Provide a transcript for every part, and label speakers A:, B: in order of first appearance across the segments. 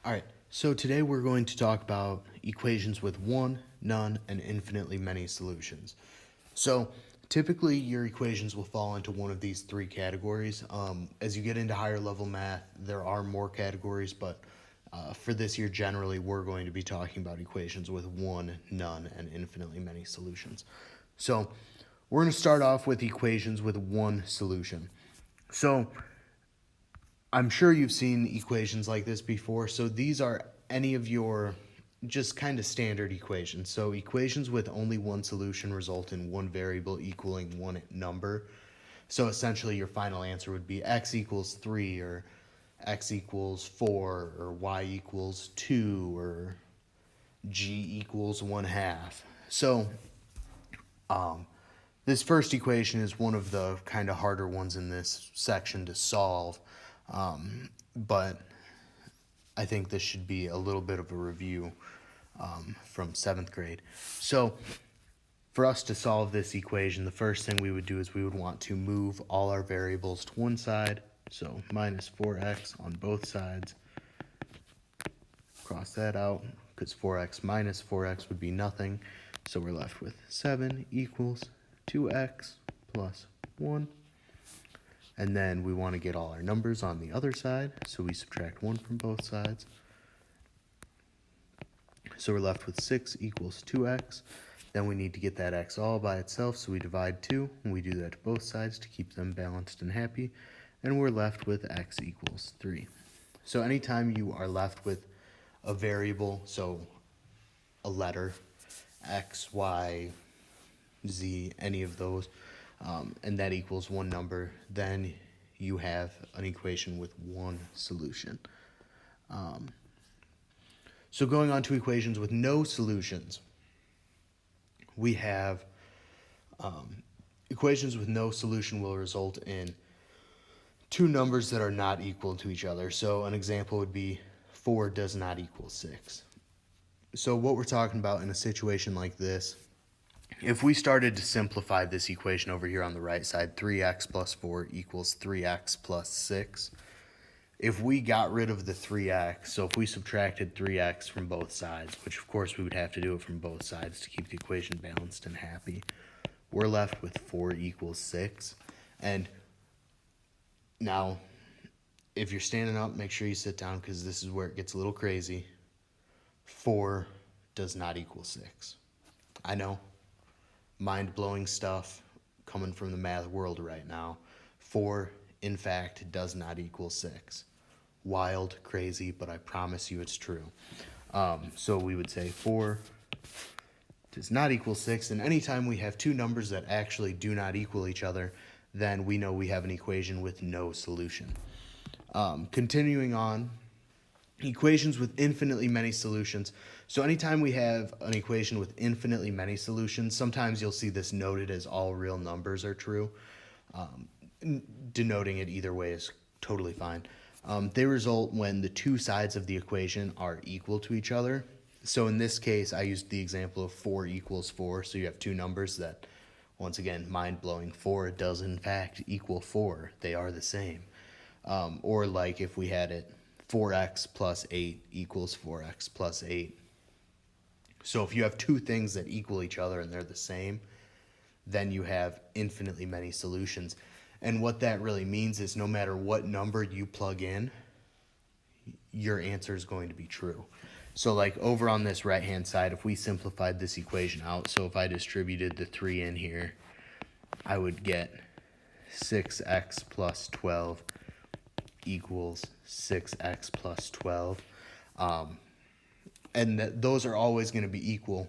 A: All right, so today we're going to talk about equations with one, none, and infinitely many solutions. So typically your equations will fall into one of these three categories. As you get into higher level math, there are more categories, but for this year, generally, we're going to be talking about equations with one, none, and infinitely many solutions. So we're going to start off with equations with one solution. So I'm sure you've seen equations like this before. So these are any of your just kind of standard equations. So equations with only one solution result in one variable equaling one number. So essentially your final answer would be x equals 3 or x equals 4 or y equals 2 or g equals 1/2. So this first equation is one of the kind of harder ones in this section to solve, but I think this should be a little bit of a review from 7th grade. So for us to solve this equation, the first thing we would do is we would want to move all our variables to one side. So minus 4x on both sides. Cross that out because 4x minus 4x would be nothing. So we're left with 7 equals 2x plus 1. And then we want to get all our numbers on the other side. So we subtract 1 from both sides. So we're left with 6 equals 2x. Then we need to get that x all by itself, so we divide 2, and we do that to both sides to keep them balanced and happy, and we're left with x equals 3. So anytime you are left with a variable, so a letter, x, y, z, any of those, and that equals one number, then you have an equation with one solution. So going on to equations with no solutions, we have equations with no solution will result in two numbers that are not equal to each other. So an example would be 4 does not equal 6. So what we're talking about in a situation like this, if we started to simplify this equation over here on the right side, 3x plus 4 equals 3x plus 6. If we got rid of the 3x, so if we subtracted 3x from both sides, which of course we would have to do it from both sides to keep the equation balanced and happy, we're left with 4 equals 6. And now, if you're standing up, make sure you sit down because this is where it gets a little crazy. 4 does not equal 6. I know, mind-blowing stuff coming from the math world right now. 4, in fact, does not equal 6. Wild, crazy, but I promise you it's true. So we would say 4 does not equal 6, and anytime we have two numbers that actually do not equal each other, then we know we have an equation with no solution. Continuing on, equations with infinitely many solutions. So anytime we have an equation with infinitely many solutions, sometimes you'll see this noted as all real numbers are true. Denoting it either way is totally fine. They result when the two sides of the equation are equal to each other. So in this case, I used the example of 4 equals 4. So you have two numbers that, once again, mind-blowing. 4 does in fact equal 4. They are the same. Or like if we had it 4x plus 8 equals 4x plus 8. So if you have two things that equal each other and they're the same, then you have infinitely many solutions. And what that really means is no matter what number you plug in, your answer is going to be true. So like over on this right-hand side, if we simplified this equation out, so if I distributed the 3 in here, I would get 6x plus 12 equals 6x plus 12. And those are always going to be equal.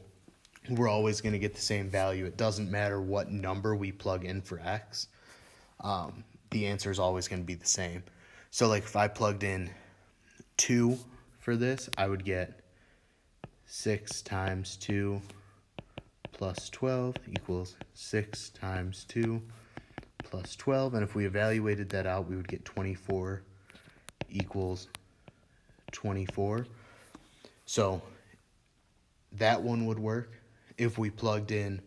A: We're always going to get the same value. It doesn't matter what number we plug in for x. The answer is always going to be the same. So like if I plugged in 2 for this, I would get 6 times 2 plus 12 equals 6 times 2 plus 12. And if we evaluated that out, we would get 24 equals 24. So that one would work. If we plugged in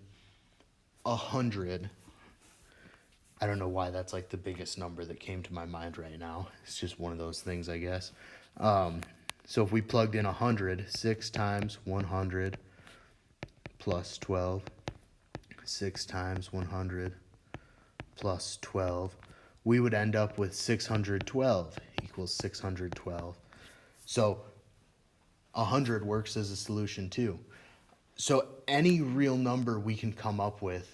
A: 100, I don't know why that's like the biggest number that came to my mind right now. It's just one of those things, I guess. So if we plugged in 100, 6 times 100 plus 12, 6 times 100 plus 12, we would end up with 612 equals 612. So 100 works as a solution too. So any real number we can come up with,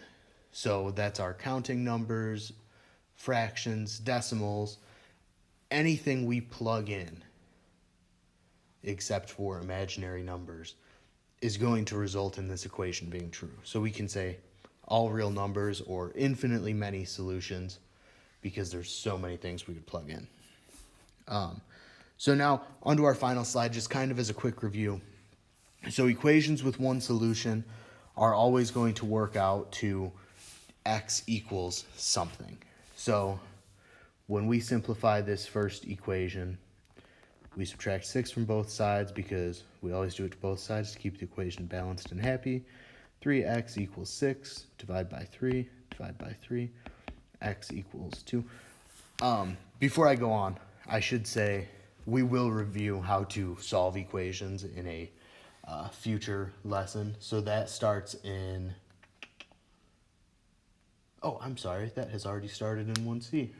A: so that's our counting numbers, fractions, decimals, anything we plug in, except for imaginary numbers, is going to result in this equation being true. So we can say all real numbers or infinitely many solutions because there's so many things we could plug in. So now onto our final slide, just kind of as a quick review. So equations with one solution are always going to work out to x equals something. So when we simplify this first equation, we subtract 6 from both sides because we always do it to both sides to keep the equation balanced and happy. 3x equals 6, divide by 3, x equals 2. Before I go on, I should say we will review how to solve equations in a future lesson. So that starts in, oh, I'm sorry, that has already started in 1C.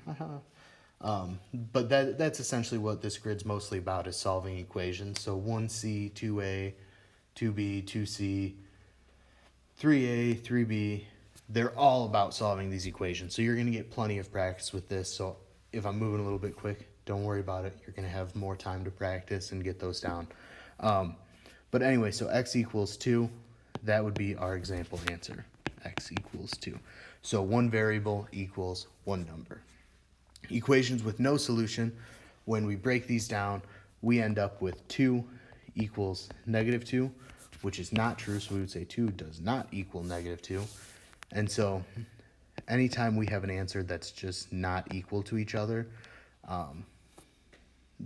A: But that's essentially what this grid's mostly about, is solving equations. So 1C, 2A, 2B, 2C, 3A, 3B, they're all about solving these equations. So you're going to get plenty of practice with this. So if I'm moving a little bit quick, don't worry about it. You're going to have more time to practice and get those down. But anyway, so x equals 2, that would be our example answer. X equals 2. So one variable equals one number. Equations with no solution, when we break these down, we end up with 2 equals negative 2, which is not true. So we would say 2 does not equal negative 2. And so anytime we have an answer that's just not equal to each other,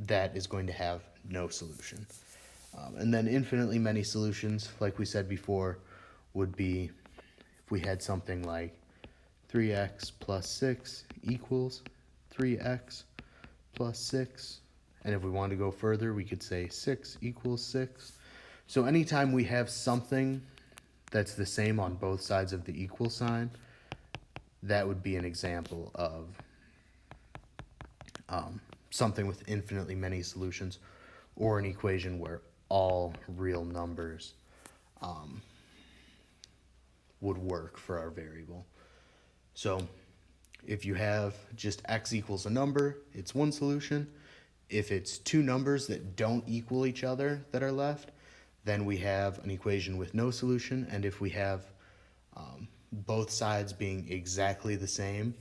A: that is going to have no solution. And then infinitely many solutions, like we said before, would be if we had something like 3x plus 6 equals 3x plus 6. And if we wanted to go further, we could say 6 equals 6. So anytime we have something that's the same on both sides of the equal sign, that would be an example of something with infinitely many solutions, or an equation where all real numbers would work for our variable. So if you have just x equals a number, it's one solution. If it's two numbers that don't equal each other that are left, then we have an equation with no solution. And if we have both sides being exactly the same,